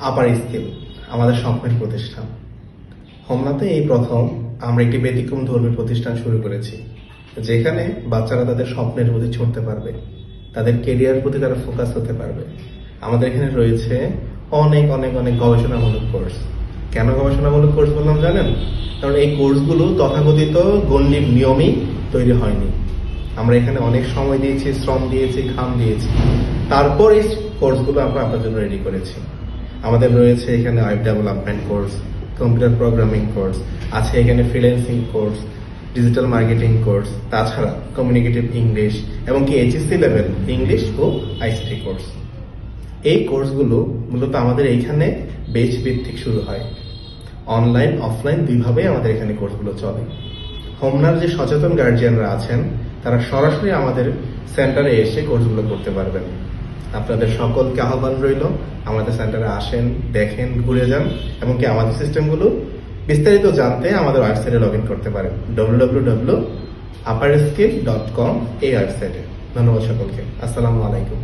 আপার skill আমাদের স্বপ্নের প্রতিষ্ঠান। হোমনাতে এই প্রথম আমরা একটি ব্যতিক্রম ধর্মী প্রতিষ্ঠান শুরু করেছি, যেখানে বাচ্চারা তাদের স্বপ্নের প্রতি ছড়তে পারবে, তাদের কেরিয়ার প্রতি তারা ফোকাস হতে পারবে। আমাদের এখানে রয়েছে অনেক অনেক অনেক গবেষণামূলক কোর্স। কেন গবেষণামূলক কোর্স বললাম জানেন? কারণ এই কোর্সগুলো তথাকথিত গণ্ডির নিয়মেই তৈরি হয়নি। আমরা এখানে অনেক সময় দিয়েছি, শ্রম দিয়েছি, ঘাম দিয়েছি, তারপর এই কোর্সগুলো আমরা আপনার জন্য রেডি করেছি। আমাদের রয়েছে এখানে web development course, computer programming course, আছে এখানে freelancing course, digital marketing course, তাছাড়া কমিউনিকেটিভ ইংলিশ এবং কি এইচএসসি লেভেল ইংলিশ ও আইসিটি কোর্স। এই কোর্সগুলো মূলত আমাদের এইখানে বেচ ভিত্তিক শুরু হয়। অনলাইন অফলাইন দুইভাবেই আমাদের এখানে কোর্সগুলো চলে। হোমনার যে সচেতন গার্জিয়ানরা আছেন তারা সরাসরি আমাদের সেন্টারে এসে কোর্সগুলো করতে পারবেন। আপনাদের সকলকে আহ্বান রইল, আমাদের সেন্টারে আসেন, দেখেন, ঘুরে যান এবং কি আমাদের সিস্টেমগুলো বিস্তারিত জানতে আমাদের ওয়েবসাইটে লগ ইন করতে পারেন www.upperskill.com এই ওয়েবসাইটে। ধন্যবাদ সকলকে। আসসালামু আলাইকুম।